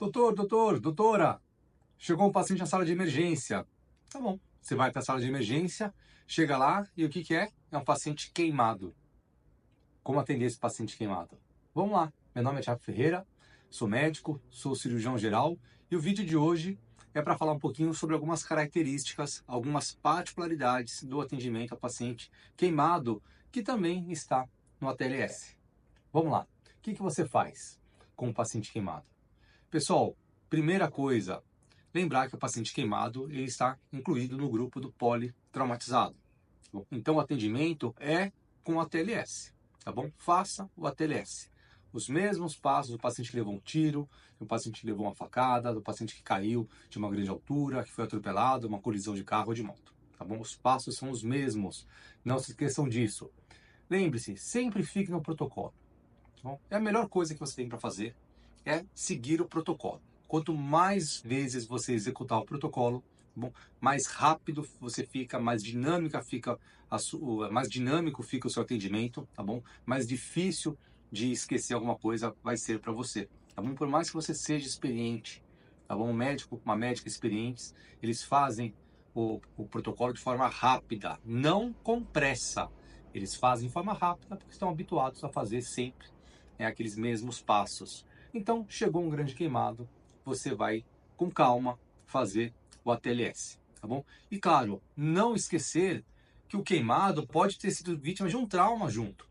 Doutora, chegou um paciente na sala de emergência. Tá bom, você vai para a sala de emergência, chega lá e o que que é? É um paciente queimado. Como atender esse paciente queimado? Vamos lá, meu nome é Thiago Ferreira, sou médico, sou cirurgião geral e o vídeo de hoje é para falar um pouquinho sobre algumas características, algumas particularidades do atendimento ao paciente queimado que também está no ATLS. Vamos lá, o que que você faz com o paciente queimado? Pessoal, primeira coisa, lembrar que o paciente queimado ele está incluído no grupo do politraumatizado. Então o atendimento é com a ATLS, tá bom? Faça o ATLS. Os mesmos passos do paciente que levou um tiro, do paciente que levou uma facada, do paciente que caiu de uma grande altura, que foi atropelado, uma colisão de carro ou de moto, tá bom? Os passos são os mesmos, não se esqueçam disso. Lembre-se, sempre fique no protocolo. Tá bom? É a melhor coisa que você tem para fazer é seguir o protocolo. Quanto mais vezes você executar o protocolo, bom, mais rápido você fica, mais dinâmica fica mais dinâmico fica o seu atendimento, tá bom? Mais difícil de esquecer alguma coisa vai ser para você, tá bom? Por mais que você seja experiente, tá bom? Um médico, uma médica experientes, eles fazem o protocolo de forma rápida, não com pressa. Eles fazem de forma rápida porque estão habituados a fazer sempre aqueles mesmos passos. Então, chegou um grande queimado, você vai com calma fazer o ATLS, tá bom? E claro, não esquecer que o queimado pode ter sido vítima de um trauma junto,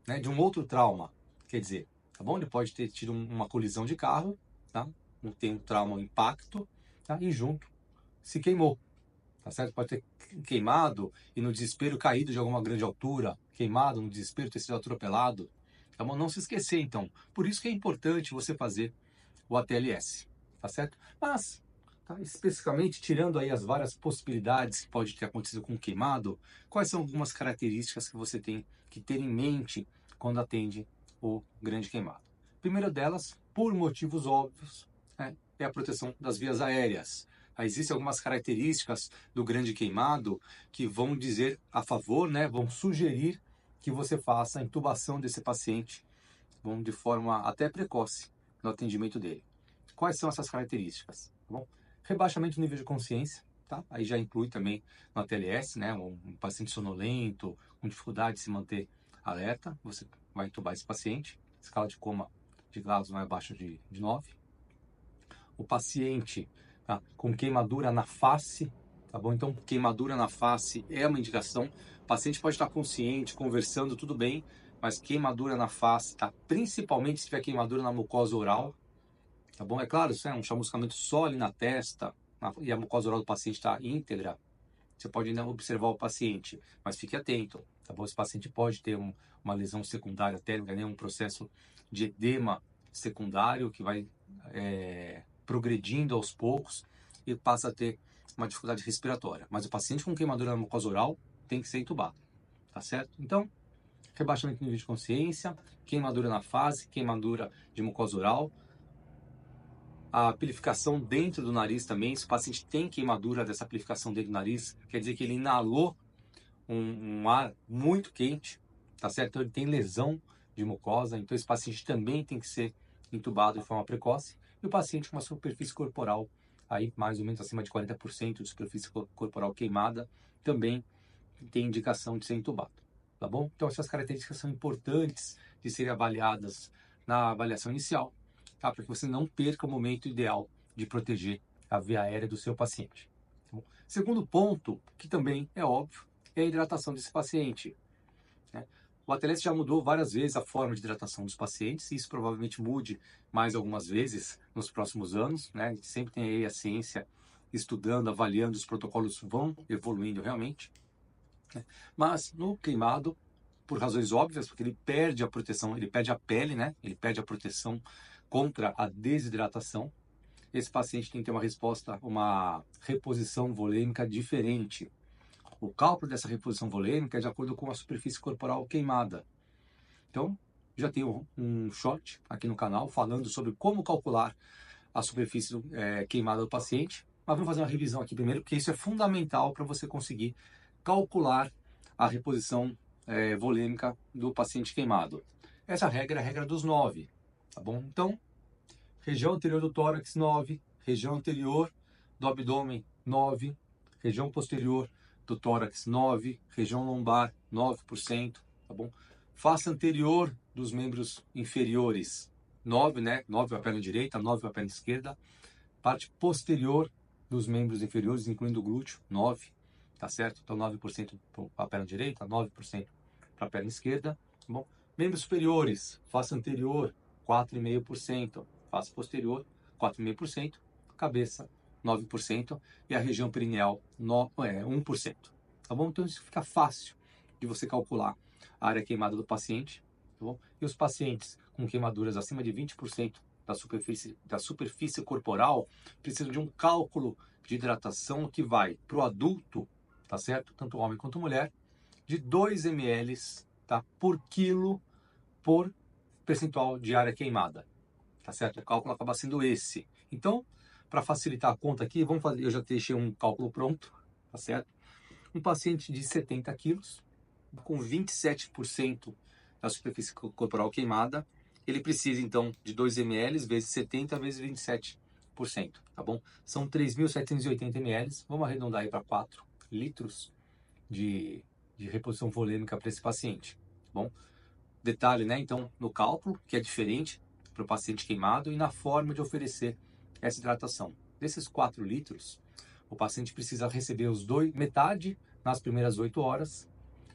né? De um outro trauma, quer dizer, tá bom? Ele pode ter tido uma colisão de carro, tá? Tem um trauma, um impacto, tá? E junto se queimou, tá certo? Pode ter queimado e no desespero caído de alguma grande altura, queimado no desespero ter sido atropelado, tá bom? Não se esquecer, então. Por isso que é importante você fazer o ATLS, tá certo? Mas, tá, especificamente, tirando aí as várias possibilidades que pode ter acontecido com o queimado, quais são algumas características que você tem que ter em mente quando atende o grande queimado? Primeira delas, por motivos óbvios, é a proteção das vias aéreas. Existem algumas características do grande queimado que vão dizer a favor, né, vão sugerir que você faça a intubação desse paciente de forma até precoce no atendimento dele. Quais são essas características? Tá bom? Rebaixamento do nível de consciência, tá? Aí já inclui também no ATLS, né? Um paciente sonolento, com dificuldade de se manter alerta, você vai intubar esse paciente. Escala de coma de Glasgow não é abaixo de 9. O paciente, tá, com queimadura na face, tá bom? Então, queimadura na face é uma indicação. O paciente pode estar consciente, conversando, tudo bem, mas queimadura na face, tá? Principalmente se tiver queimadura na mucosa oral, tá bom? É claro, isso é um chamuscamento só ali na testa e a mucosa oral do paciente está íntegra. Você pode ainda observar o paciente, mas fique atento, tá bom? Esse paciente pode ter uma lesão secundária térmica, né? Um processo de edema secundário que vai progredindo aos poucos e passa a ter uma dificuldade respiratória. Mas o paciente com queimadura na mucosa oral tem que ser entubado, tá certo? Então, rebaixamento do nível de consciência, queimadura na face, queimadura de mucosa oral, a pilificação dentro do nariz também. Se o paciente tem queimadura dessa pilificação dentro do nariz, quer dizer que ele inalou um ar muito quente, tá certo? Então ele tem lesão de mucosa, então esse paciente também tem que ser entubado de forma precoce. E o paciente com uma superfície corporal aí mais ou menos acima de 40% de superfície corporal queimada também tem indicação de ser entubado, tá bom? Então essas características são importantes de serem avaliadas na avaliação inicial, tá? Para que você não perca o momento ideal de proteger a via aérea do seu paciente. Tá bom? Segundo ponto, que também é óbvio, é a hidratação desse paciente, né? O ATLS já mudou várias vezes a forma de hidratação dos pacientes, e isso provavelmente mude mais algumas vezes nos próximos anos, né? A gente sempre tem aí a ciência estudando, avaliando, os protocolos vão evoluindo realmente, né? Mas no queimado, por razões óbvias, porque ele perde a proteção, ele perde a pele, né? Ele perde a proteção contra a desidratação. Esse paciente tem que ter uma resposta, uma reposição volêmica diferente. O cálculo dessa reposição volêmica é de acordo com a superfície corporal queimada. Então, já tenho um short aqui no canal falando sobre como calcular a superfície queimada do paciente. Mas vamos fazer uma revisão aqui primeiro, porque isso é fundamental para você conseguir calcular a reposição volêmica do paciente queimado. Essa regra é a regra dos 9, tá bom? Então, região anterior do tórax 9, região anterior do abdômen 9, região posterior do tórax 9, região lombar 9%, tá bom? Face anterior dos membros inferiores 9, né? 9 para a perna direita, 9 para a perna esquerda. Parte posterior dos membros inferiores, incluindo o glúteo, 9, tá certo? Então 9% para a perna direita, 9% para a perna esquerda, tá bom? Membros superiores, face anterior, 4,5%, face posterior, 4,5%, cabeça, 9%, e a região perineal, 1%, tá bom? Então isso fica fácil de você calcular a área queimada do paciente, tá bom? E os pacientes com queimaduras acima de 20% da superfície corporal precisam de um cálculo de hidratação que vai para o adulto, tá certo? Tanto homem quanto mulher, de 2 ml, tá? Por quilo por percentual de área queimada, tá certo? O cálculo acaba sendo esse. Então, para facilitar a conta aqui, vamos fazer, eu já deixei um cálculo pronto, tá certo? Um paciente de 70 quilos, com 27% da superfície corporal queimada, ele precisa então de 2 ml vezes 70 vezes 27%, tá bom? São 3.780 ml, vamos arredondar aí para 4 litros de reposição volêmica para esse paciente, tá bom? Detalhe, né, então, no cálculo, que é diferente para o paciente queimado e na forma de oferecer essa hidratação. Desses 4 litros, o paciente precisa receber metade nas primeiras 8 horas,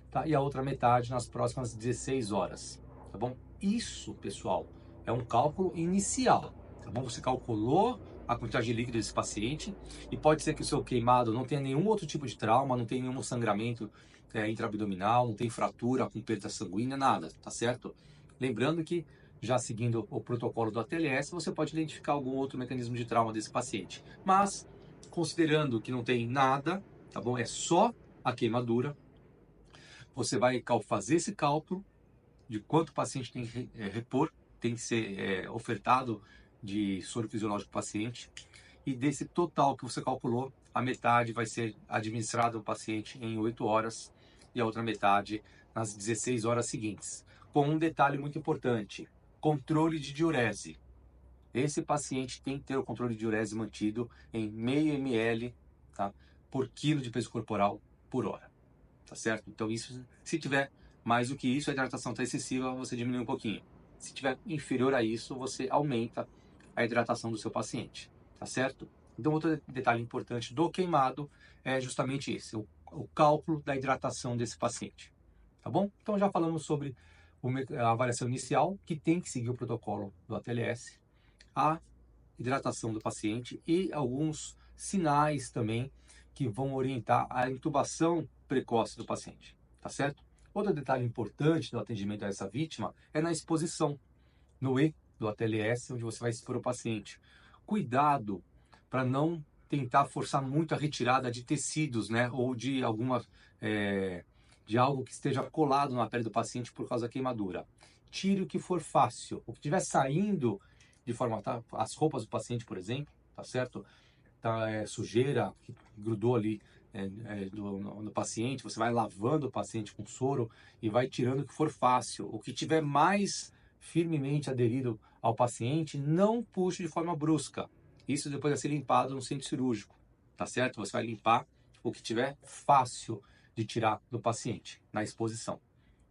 tá? E a outra metade nas próximas 16 horas, tá bom? Isso, pessoal, é um cálculo inicial, tá bom? Você calculou a quantidade de líquido desse paciente e pode ser que o seu queimado não tenha nenhum outro tipo de trauma, não tenha nenhum sangramento intraabdominal, não tem fratura com perda sanguínea, nada, tá certo? Lembrando que, já seguindo o protocolo do ATLS, você pode identificar algum outro mecanismo de trauma desse paciente. Mas, considerando que não tem nada, tá bom? É só a queimadura, você vai fazer esse cálculo de quanto o paciente tem que repor, tem que ser ofertado de soro fisiológico para o paciente, e desse total que você calculou, a metade vai ser administrada ao paciente em 8 horas e a outra metade nas 16 horas seguintes. Com um detalhe muito importante, controle de diurese. Esse paciente tem que ter o controle de diurese mantido em meio ml, tá, por quilo de peso corporal por hora. Tá certo? Então isso, se tiver mais do que isso, a hidratação está excessiva, você diminui um pouquinho. Se tiver inferior a isso, você aumenta a hidratação do seu paciente, tá certo? Então outro detalhe importante do queimado é justamente esse, o cálculo da hidratação desse paciente, tá bom? Então já falamos sobre a avaliação inicial, que tem que seguir o protocolo do ATLS, a hidratação do paciente e alguns sinais também que vão orientar a intubação precoce do paciente, tá certo? Outro detalhe importante do atendimento a essa vítima é na exposição, no E do ATLS, onde você vai expor o paciente. Cuidado para não tentar forçar muito a retirada de tecidos, né, ou de de algo que esteja colado na pele do paciente por causa da queimadura. Tire o que for fácil, o que estiver saindo de forma, tá, as roupas do paciente, por exemplo, tá certo? Tá, sujeira que grudou ali no paciente, você vai lavando o paciente com soro e vai tirando o que for fácil. O que tiver mais firmemente aderido ao paciente, não puxe de forma brusca. Isso depois vai ser limpado no centro cirúrgico, tá certo? Você vai limpar o que tiver fácil de tirar do paciente na exposição,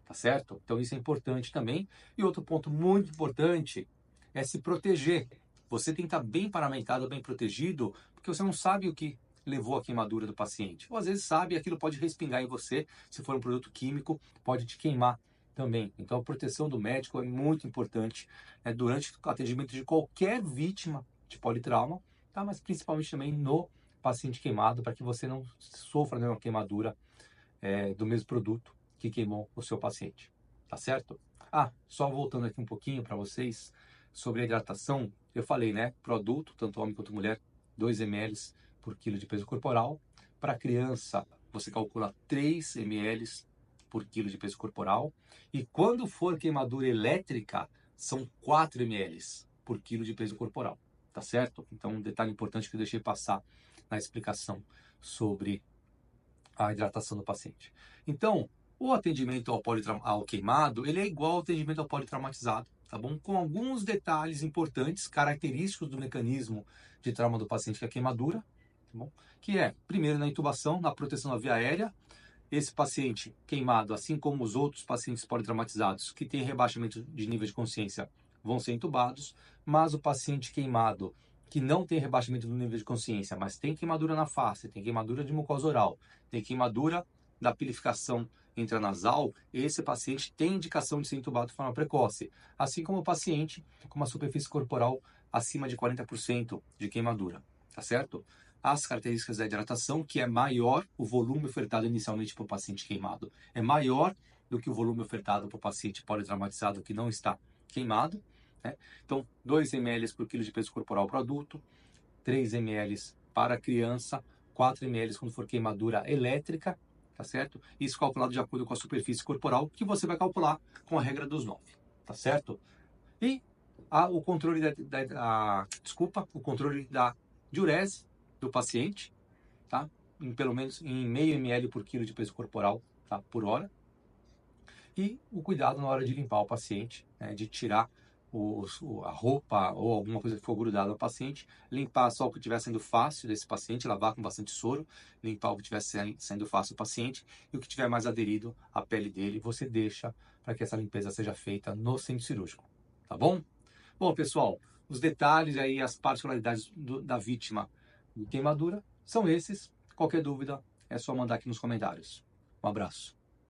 tá certo? Então isso é importante também. E outro ponto muito importante é se proteger. Você tem que estar bem paramentado, bem protegido, porque você não sabe o que levou à queimadura do paciente. Ou às vezes sabe e aquilo pode respingar em você, se for um produto químico, pode te queimar também. Então a proteção do médico é muito importante, né, durante o atendimento de qualquer vítima de politrauma, tá? Mas principalmente também no paciente queimado, para que você não sofra nenhuma queimadura do mesmo produto que queimou o seu paciente, tá certo? Ah, só voltando aqui um pouquinho para vocês sobre a hidratação, eu falei, né, para o adulto, tanto homem quanto mulher, 2 ml por quilo de peso corporal. Para criança, você calcula 3 ml por quilo de peso corporal. E quando for queimadura elétrica, são 4 ml por quilo de peso corporal, tá certo? Então, um detalhe importante que eu deixei passar na explicação sobre a hidratação do paciente. Então, o atendimento ao queimado, ele é igual ao atendimento ao politraumatizado, tá bom? Com alguns detalhes importantes, característicos do mecanismo de trauma do paciente, que é a queimadura, tá bom? Que é, primeiro, na intubação, na proteção da via aérea. Esse paciente queimado, assim como os outros pacientes politraumatizados que têm rebaixamento de nível de consciência, vão ser intubados, mas o paciente queimado que não tem rebaixamento do nível de consciência, mas tem queimadura na face, tem queimadura de mucosa oral, tem queimadura da pilificação intranasal, esse paciente tem indicação de ser intubado de forma precoce, assim como o paciente com uma superfície corporal acima de 40% de queimadura, tá certo? As características da hidratação, que é maior, o volume ofertado inicialmente para o paciente queimado é maior do que o volume ofertado para o paciente politraumatizado que não está queimado, né? Então, 2 ml por quilo de peso corporal para adulto, 3 ml para criança, 4 ml quando for queimadura elétrica, tá certo? Isso calculado de acordo com a superfície corporal, que você vai calcular com a regra dos 9, tá certo? E o controle o controle da diurese do paciente, tá? Em pelo menos em meio ml por quilo de peso corporal, tá? Por hora. E o cuidado na hora de limpar o paciente, né? De tirar a roupa ou alguma coisa que for grudada ao paciente, limpar só o que estiver sendo fácil desse paciente, lavar com bastante soro, limpar o que estiver sendo fácil do paciente e o que estiver mais aderido à pele dele, você deixa para que essa limpeza seja feita no centro cirúrgico, tá bom? Bom, pessoal, os detalhes aí, as particularidades da vítima de queimadura são esses. Qualquer dúvida é só mandar aqui nos comentários. Um abraço.